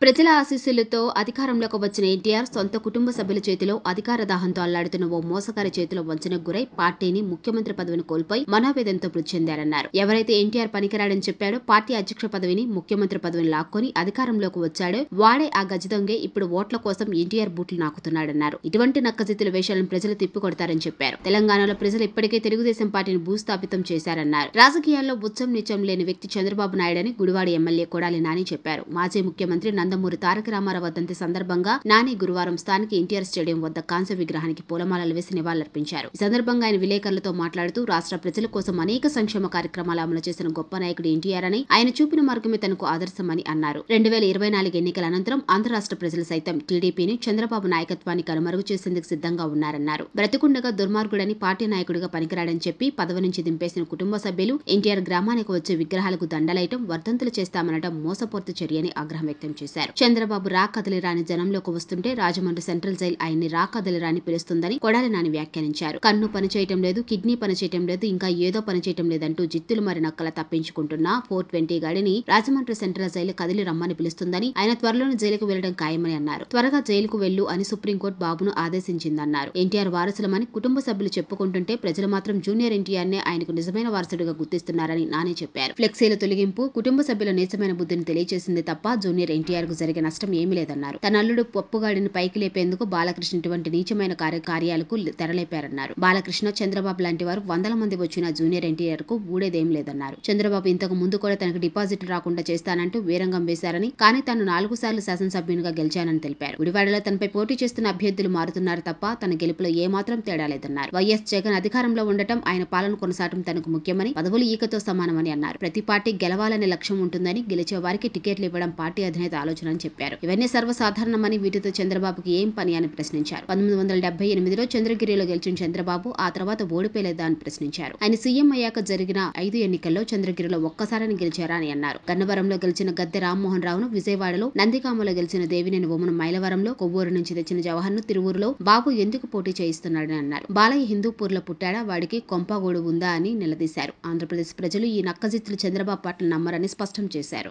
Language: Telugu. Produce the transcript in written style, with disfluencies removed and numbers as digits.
ప్రజల ఆశీస్సులతో అధికారంలోకి వచ్చిన ఎన్టీఆర్ సొంత కుటుంబ సభ్యుల చేతిలో అధికార దాహంతో అల్లాడుతున్న ఓ మోసగారి చేతిలో వంచనకు గురై పార్టీని ముఖ్యమంత్రి పదవిని కోల్పోయి మనోవేదనతో మృతి చెందారన్నారు. ఎవరైతే ఎన్టీఆర్ పనికిరాడని చెప్పాడో, పార్టీ అధ్యక్ష పదవిని, ముఖ్యమంత్రి పదవిని లాక్కొని అధికారంలోకి వచ్చాడో వాడే ఆ గజదొంగే ఇప్పుడు ఓట్ల కోసం ఎన్టీఆర్ బూట్లు నాకుతున్నాడన్నారు. ఇటువంటి నక్కజిత్తుల వేషాలను ప్రజలు తిప్పికొడతారని చెప్పారు. తెలంగాణలో ప్రజలు ఇప్పటికే తెలుగుదేశం పార్టీని భూస్థాపితం చేశారన్నారు. రాజకీయాల్లో ఉచ్చం నీచం లేని వ్యక్తి చంద్రబాబు నాయుడని గుడివాడ ఎమ్మెల్యే కొడాలి నాని చెప్పారు. మాజీ ముఖ్యమంత్రి నందమూరి తారక రామారావు వర్ధంతి సందర్భంగా నాని గురువారం స్థానిక ఎన్టీఆర్ స్టేడియం వద్ద కాంస్య విగ్రహానికి పూలమాలలు వేసి నివాళులర్పించారు. ఈ సందర్భంగా ఆయన విలేకరులతో మాట్లాడుతూ రాష్ట్ర ప్రజల కోసం అనేక సంక్షేమ కార్యక్రమాలు అమలు చేసిన గొప్ప నాయకుడు ఎన్టీఆర్ అని, ఆయన చూపిన మార్గమే తనకు ఆదర్శమని అన్నారు. 2024 ఎన్నికల అనంతరం ఆంధ్ర రాష్ట్ర ప్రజలు సైతం టీడీపీని, చంద్రబాబు నాయకత్వాన్ని కనుమరుగు చేసేందుకు సిద్ధంగా ఉన్నారన్నారు. బ్రతికుండగా దుర్మార్గుడని, పార్టీ నాయకుడిగా పనికిరాడని చెప్పి పదవి నుంచి దింపేసిన కుటుంబ సభ్యులు ఎన్టీఆర్ గ్రామానికి వచ్చే విగ్రహాలకు దండలేయటం, వర్ధంతులు చేస్తామనటం మోసపూరిత చర్యని ఆగ్రహం వ్యక్తం చేశారు. చంద్రబాబు రా కదలిరాని జనంలోకి వస్తుంటే రాజమండ్రి సెంట్రల్ జైల్ ఆయన్ని రా కదలిరాని పిలుస్తుందని కొడాలి నాని వ్యాఖ్యానించారు. కన్ను పనిచేయటం లేదు, కిడ్నీ పనిచేయటం లేదు, ఇంకా ఏదో పనిచేయటం లేదంటూ జిత్తులు మరి నక్కల తప్పించుకుంటున్న 420 గాడిని రాజమండ్రి సెంట్రల్ జైలు కదిలి రమ్మని పిలుస్తుందని, ఆయన త్వరలోనే జైలుకు వెళ్లడం ఖాయమని అన్నారు. త్వరగా జైలుకు వెళ్ళు అని సుప్రీంకోర్టు బాబును ఆదేశించిందన్నారు. ఎన్టీఆర్ వారసులమని కుటుంబ సభ్యులు చెప్పుకుంటుంటే ప్రజలు మాత్రం జూనియర్ ఎన్టీఆర్ నే ఆయనకు నిజమైన వారసుడిగా గుర్తిస్తున్నారని నాని చెప్పారు. ఫ్లెక్సీల తొలగింపు కుటుంబ సభ్యుల నీచమైన బుద్ధిని తెలియజేసింది తప్ప జూనియర్ ఎన్టీఆర్ కు జరిగే నష్టం ఏమీ లేదన్నారు. తన అల్లుడు పప్పుగాడిని పైకి లేపేందుకు బాలకృష్ణ ఇటువంటి నీచమైన కార్యాలకు తెరలేపారన్నారు. బాలకృష్ణ, చంద్రబాబు లాంటి వారు వందల మంది వచ్చిన జూనియర్ ఎన్టీఆర్ కు ఊడేదేం లేదన్నారు. చంద్రబాబు ఇంతకు ముందు కూడా తనకు డిపాజిట్ రాకుండా చేస్తానంటూ వీరంగం వేశారని, కానీ తాను 4 సార్లు శాసనసభ్యునిగా గెలిచానని తెలిపారు. గుడివాడలో తనపై పోటీ చేస్తున్న అభ్యర్థులు మారుతున్నారు తప్ప తన గెలుపులో ఏమాత్రం తేడా లేదన్నారు. వైఎస్ జగన్ అధికారంలో ఉండటం, ఆయన పాలన కొనసాగడం తనకు ముఖ్యమని, పదవులు ఈకతో సమానమని అన్నారు. ప్రతి పార్టీ గెలవాలనే లక్ష్యం ఉంటుందని, గెలిచే వారికి టికెట్లు ఇవ్వడం పార్టీ అధినేత ఆలోచన అని చెప్పారు. ఇవన్నీ సర్వసాధారణమని, వీటితో చంద్రబాబుకి ఏం పని అని ప్రశ్నించారు. 1978లో చంద్రగిరిలో గెలిచిన చంద్రబాబు ఆ తర్వాత ఓడిపోలేదా అని ప్రశ్నించారు. ఆయన సీఎం అయ్యాక జరిగిన 5 ఎన్నికల్లో చంద్రగిరిలో ఒక్కసారని గెలిచారా అని అన్నారు. గన్నవరంలో గెలిచిన గద్దె రామ్మోహన్ రావును, విజయవాడలో, నందిగామలో గెలిచిన దేవినేని ఉమను, మైలవరంలో, కొవ్వూరు నుంచి తెచ్చిన జవహర్ ను తిరువూరులో బాబు ఎందుకు పోటీ చేయిస్తున్నాడని అన్నారు. బాలయ్య హిందూపూర్ లో పుట్టాడా, వాడికి కొంపగోడు ఉందా అని నిలదీశారు. ఆంధ్రప్రదేశ్ ప్రజలు ఈ నక్కజిత్తులు చంద్రబాబు పట్ల నమ్మరని స్పష్టం చేశారు.